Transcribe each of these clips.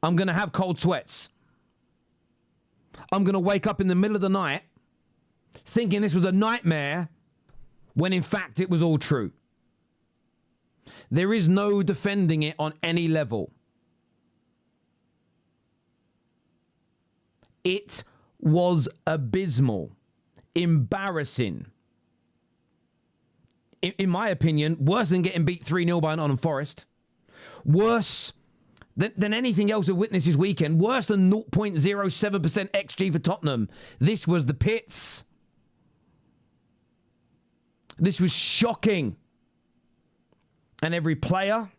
I'm going to have cold sweats. I'm going to wake up in the middle of the night thinking this was a nightmare when in fact it was all true. There is no defending it on any level. It was abysmal, embarrassing. In my opinion, worse than getting beat 3-0 by Nottingham Forest. Worse than anything else we've witnessed this weekend. Worse than 0.07% XG for Tottenham. This was the pits. This was shocking. And every player,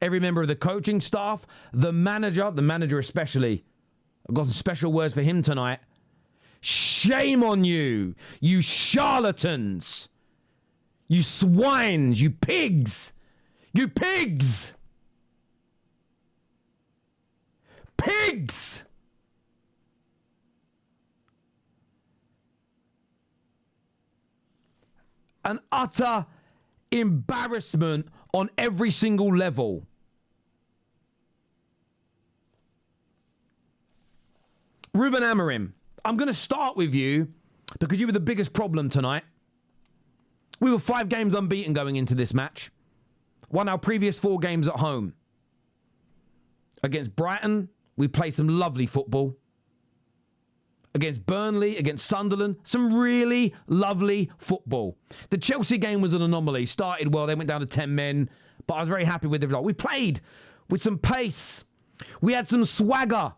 every member of the coaching staff, the manager especially, I've got some special words for him tonight. Shame on you, you charlatans. You swines, you pigs. You pigs. Pigs. An utter embarrassment on every single level. Ruben Amorim, I'm going to start with you because you were the biggest problem tonight. We were 5 games unbeaten going into this match. Won our previous 4 games at home. Against Brighton, we played some lovely football. Against Burnley, against Sunderland, some really lovely football. The Chelsea game was an anomaly. Started well, they went down to 10 men, but I was very happy with the result. We played with some pace. We had some swagger.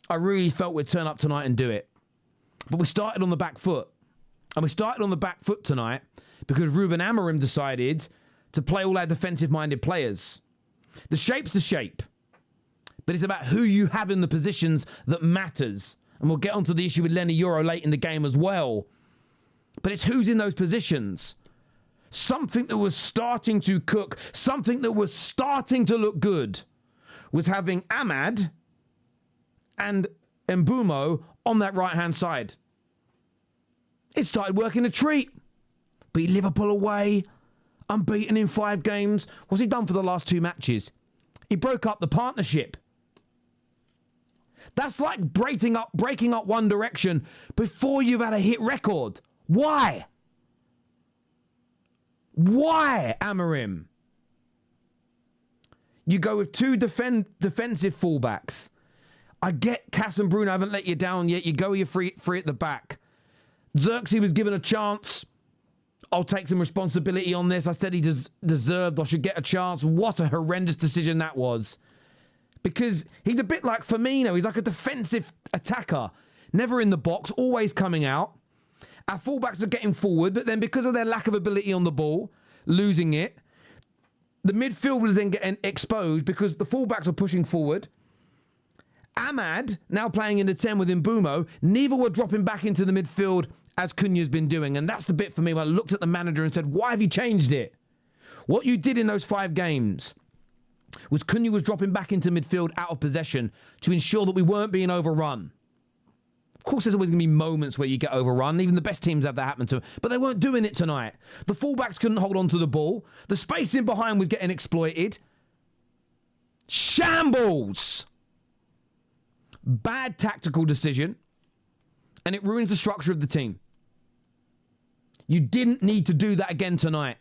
I really felt we'd turn up tonight and do it. But we started on the back foot. And we started on the back foot tonight because Ruben Amorim decided to play all our defensive-minded players. The shape's the shape. But it's about who you have in the positions that matters. And we'll get onto the issue with Lenny Euro late in the game as well. But it's who's in those positions. Something that was starting to cook, something that was starting to look good, was having Ahmad and Mbumo on that right-hand side. It started working a treat. Beat Liverpool away, unbeaten in 5 games. What's he done for the last 2 matches? He broke up the partnership. That's like breaking up One Direction before you've had a hit record. Why? Why, Amorim? You go with 2 defensive fullbacks. I get Cass and Bruno haven't let you down yet. You go with your free at the back. Xerxes was given a chance. I'll take some responsibility on this. I said he deserved or should get a chance. What a horrendous decision that was. Because he's a bit like Firmino. He's like a defensive attacker. Never in the box, always coming out. Our fullbacks are getting forward, but then because of their lack of ability on the ball, losing it, the midfield was then getting exposed because the fullbacks are pushing forward. Ahmad, now playing in the 10 with Mbumo, neither were dropping back into the midfield as Cunha's been doing. And that's the bit for me when I looked at the manager and said, why have you changed it? What you did in those 5 games was Cunha was dropping back into midfield out of possession to ensure that we weren't being overrun. Of course, there's always going to be moments where you get overrun. Even the best teams have that happen to them. But they weren't doing it tonight. The fullbacks couldn't hold on to the ball. The space in behind was getting exploited. Shambles! Bad tactical decision. And it ruins the structure of the team. You didn't need to do that again tonight.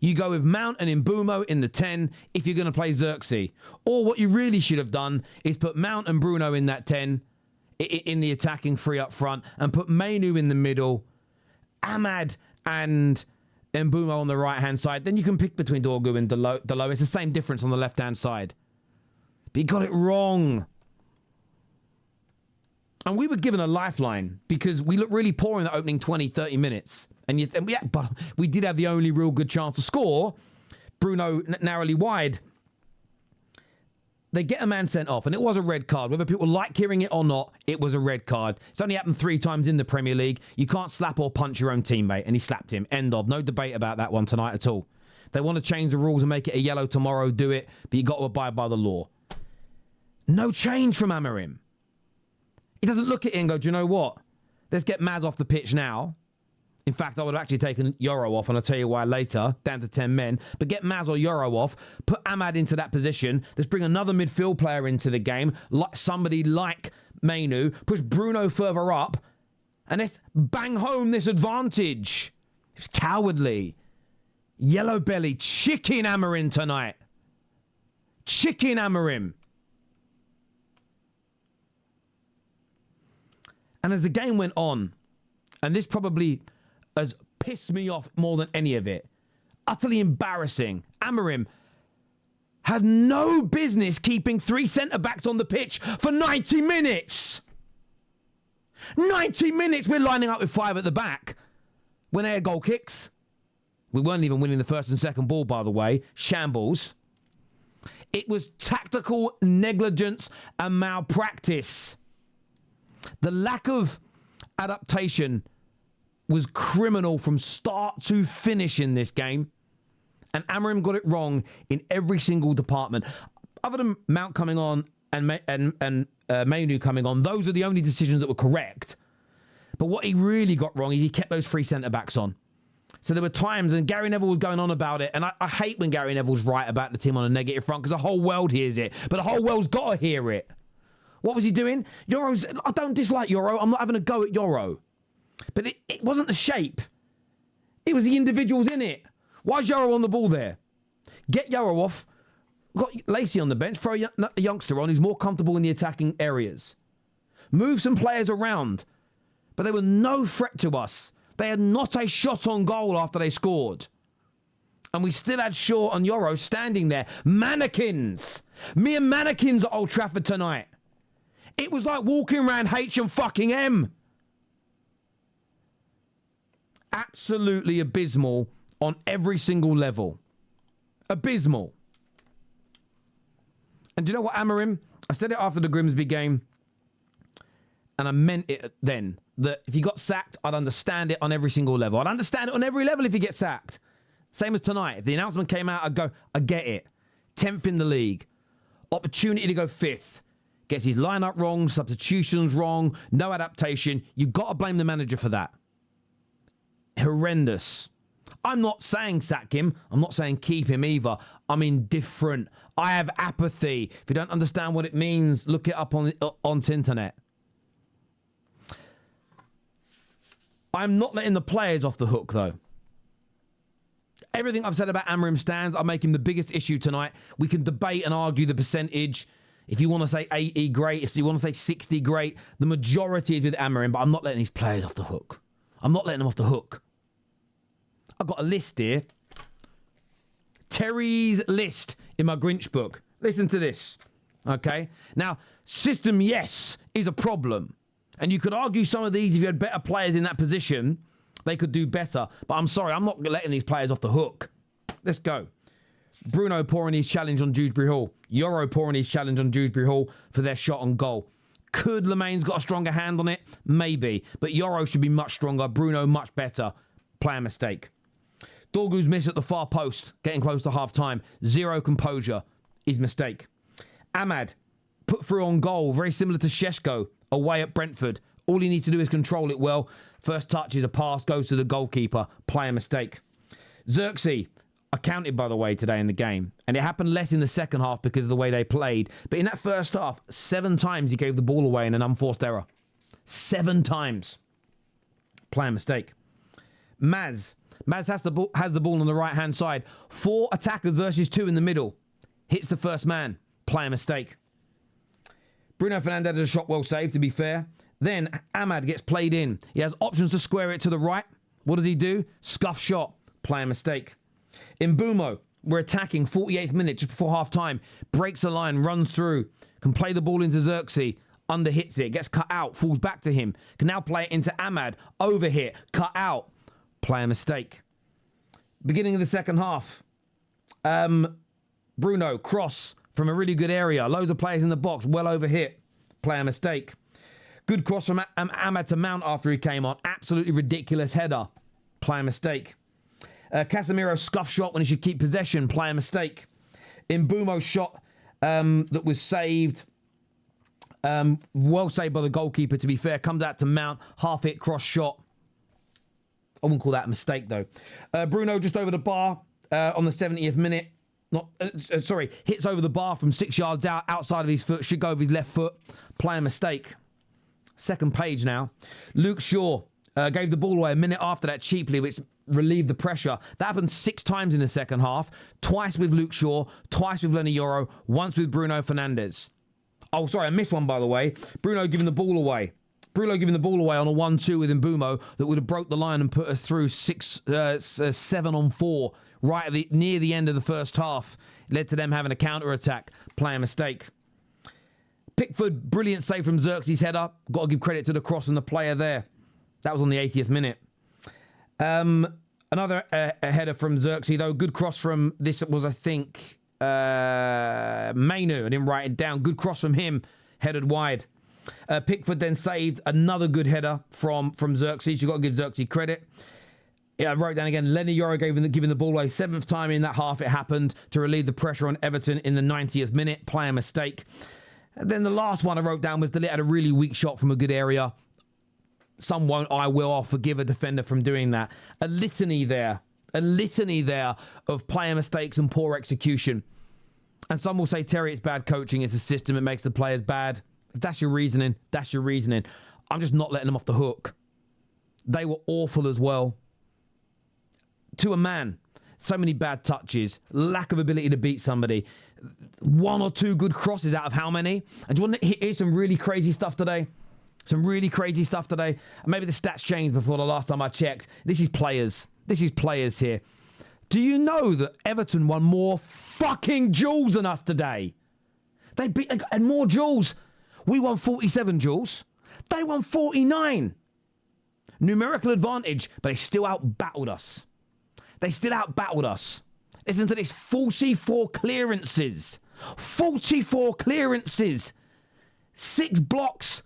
You go with Mount and Mbumo in the 10 if you're going to play Xerxes. Or what you really should have done is put Mount and Bruno in that 10 in the attacking 3 up front and put Mainu in the middle, Ahmad and Mbumo on the right-hand side. Then you can pick between Dorgu and Delo. It's the same difference on the left-hand side. But you got it wrong. And we were given a lifeline because we looked really poor in the opening 20, 30 minutes. But we did have the only real good chance to score. Bruno narrowly wide. They get a man sent off, and it was a red card. Whether people like hearing it or not, it was a red card. It's only happened 3 times in the Premier League. You can't slap or punch your own teammate, and he slapped him. End of. No debate about that one tonight at all. They want to change the rules and make it a yellow tomorrow, do it, but you got to abide by the law. No change from Amorim. He doesn't look at it and go, do you know what? Let's get Maz off the pitch now. In fact, I would have actually taken Yoro off, and I'll tell you why later, down to 10 men. But get Maz or Yoro off, put Ahmad into that position. Let's bring another midfield player into the game, like somebody like Mainu. Push Bruno further up, and let's bang home this advantage. It was cowardly. Yellow belly, chicken Amorim tonight. Chicken Amorim. And as the game went on, and this probably has pissed me off more than any of it, utterly embarrassing. Amorim had no business keeping 3 centre-backs on the pitch for 90 minutes. 90 minutes we're lining up with 5 at the back when they had goal kicks. We weren't even winning the first and second ball, by the way. Shambles. It was tactical negligence and malpractice. The lack of adaptation was criminal from start to finish in this game. And Amorim got it wrong in every single department. Other than Mount coming on and Mainu coming on, those are the only decisions that were correct. But what he really got wrong is he kept those 3 centre-backs on. So there were times, and Gary Neville was going on about it, and I hate when Gary Neville's right about the team on a negative front, because the whole world hears it, but the whole world's got to hear it. What was he doing? I don't dislike Yoro. I'm not having a go at Yoro. But it wasn't the shape. It was the individuals in it. Why is Yoro on the ball there? Get Yoro off. Got Lacey on the bench. Throw a youngster on who's more comfortable in the attacking areas. Move some players around. But they were no threat to us. They had not a shot on goal after they scored. And we still had Shaw and Yoro standing there. Mannequins. Mere mannequins at Old Trafford tonight. It was like walking around H&M. Absolutely abysmal on every single level. Abysmal. And do you know what, Amorim? I said it after the Grimsby game, and I meant it then, that if he got sacked, I'd understand it on every single level. I'd understand it on every level if he gets sacked. Same as tonight. If the announcement came out, I'd go, I get it. 10th in the league. Opportunity to go 5th. Gets his lineup wrong, substitutions wrong, no adaptation. You've got to blame the manager for that. Horrendous. I'm not saying sack him. I'm not saying keep him either. I'm indifferent. I have apathy. If you don't understand what it means, look it up on the internet. I'm not letting the players off the hook, though. Everything I've said about Amorim stands. I'll make him the biggest issue tonight. We can debate and argue the percentage. If you want to say 80, great. If you want to say 60, great. The majority is with Amorim, but I'm not letting these players off the hook. I'm not letting them off the hook. I've got a list here. Terry's list in my Grinch book. Listen to this. Okay? Now, system, yes, is a problem. And you could argue some of these, if you had better players in that position, they could do better. But I'm sorry, I'm not letting these players off the hook. Let's go. Bruno pouring his challenge on Dewsbury Hall. Yoro pouring his challenge on Dewsbury Hall for their shot on goal. Could Lemaine's got a stronger hand on it? Maybe. But Yoro should be much stronger. Bruno much better. Player mistake. Dorgu's miss at the far post, getting close to half-time. Zero composure. His mistake. Ahmad, put through on goal, very similar to Sheshko, away at Brentford. All he needs to do is control it well. First touch is a pass, goes to the goalkeeper. Player mistake. Xerxes, accounted, by the way, today in the game. And it happened less in the second half because of the way they played. But in that first half, 7 times he gave the ball away in an unforced error. 7 times. Player mistake. Maz has the ball on the right-hand side. 4 attackers versus 2 in the middle. Hits the first man. Player mistake. Bruno Fernandes has a shot well saved, to be fair. Then Ahmad gets played in. He has options to square it to the right. What does he do? Scuff shot. Player mistake. Mbumo, we're attacking 48th minute just before half-time. Breaks the line, runs through. Can play the ball into Xerxes. Under hits it. Gets cut out. Falls back to him. Can now play it into Ahmad. Over hit. Cut out. Player mistake. Beginning of the second half. Bruno, cross from a really good area. Loads of players in the box. Well over hit. Player mistake. Good cross from Ahmad to Mount after he came on. Absolutely ridiculous header. Player mistake. Casemiro scuff shot when he should keep possession. Player mistake. Mbumo shot that was saved. Well saved by the goalkeeper, to be fair. Comes out to Mount. Half hit cross shot. I wouldn't call that a mistake, though. Bruno just over the bar on the 70th minute. Hits over the bar from 6 yards out, outside of his foot, should go with his left foot. Player mistake. Second page now. Luke Shaw gave the ball away a minute after that cheaply, which relieved the pressure. That happened 6 times in the second half. Twice with Luke Shaw, twice with Lenny Yoro, once with Bruno Fernandes. Oh, sorry, I missed one, by the way. Bruno giving the ball away. Bruno giving the ball away on a 1-2 with Mbeumo that would have broke the line and put us through 7-on-4 right near the end of the first half. Led to them having a counter-attack. Player mistake. Pickford, brilliant save from Xerxes' header. Got to give credit to the cross and the player there. That was on the 80th minute. Another header from Xerxes, though. Good cross from, this was, I think, Mainu. I didn't write it down. Good cross from him. Headed wide. Pickford then saved another good header from Xerxes. You've got to give Xerxes credit. Yeah, I wrote down again. Lenny Yoro giving the ball away. 7th time in that half it happened to relieve the pressure on Everton in the 90th minute. Player mistake. And then the last one I wrote down was Delit had a really weak shot from a good area. Some won't, I will. I'll forgive a defender from doing that. A litany there of player mistakes and poor execution. And some will say, Terry, it's bad coaching. It's a system. It makes the players bad. If that's your reasoning, that's your reasoning. I'm just not letting them off the hook. They were awful as well. To a man, so many bad touches, lack of ability to beat somebody. 1 or 2 good crosses out of how many? And do you want to hear some really crazy stuff today? Some really crazy stuff today. Maybe the stats changed before the last time I checked. This is players. This is players here. Do you know that Everton won more fucking duels than us today? They had more duels. We won 47 duels. They won 49. Numerical advantage, but they still out-battled us. Listen to this. 44 clearances. 44 clearances. 6 blocks.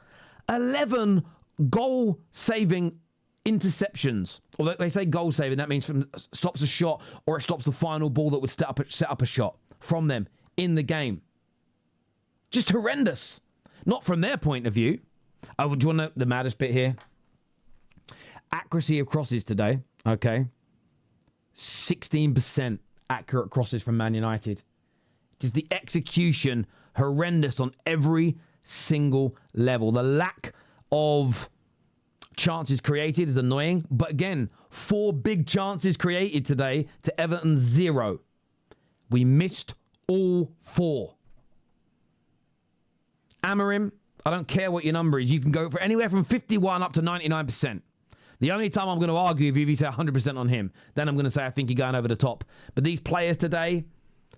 11 goal-saving interceptions. Or they say goal-saving. That means stops a shot or it stops the final ball that would set up a shot from them in the game. Just horrendous. Not from their point of view. Oh, do you want to know the maddest bit here? Accuracy of crosses today. Okay. 16% accurate crosses from Man United. Just the execution horrendous on every single level. The lack of chances created is annoying. But again, 4 big chances created today to Everton's 0. We missed all 4. Amorim, I don't care what your number is. You can go for anywhere from 51 up to 99%. The only time I'm going to argue with you if you say 100% on him, then I'm going to say I think you're going over the top. But these players today,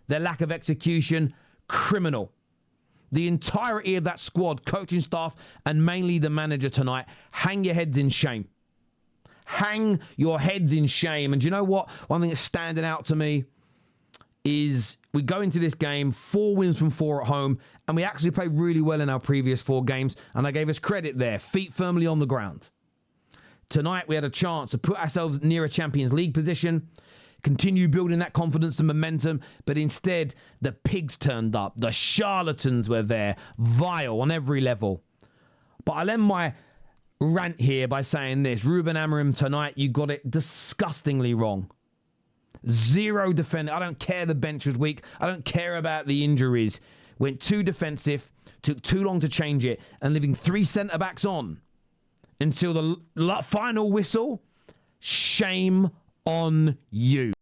their lack of execution, criminal. The entirety of that squad, coaching staff, and mainly the manager tonight, hang your heads in shame. Hang your heads in shame. And do you know what? One thing that's standing out to me is we go into this game, 4 wins from 4 at home, and we actually played really well in our previous 4 games, and I gave us credit there, feet firmly on the ground. Tonight, we had a chance to put ourselves near a Champions League position, continue building that confidence and momentum, but instead, the pigs turned up. The charlatans were there, vile on every level. But I'll end my rant here by saying this. Ruben Amorim tonight, you got it disgustingly wrong. 0 defender. I don't care the bench was weak. I don't care about the injuries. Went too defensive, took too long to change it, and leaving 3 centre-backs on until the final whistle. Shame on you.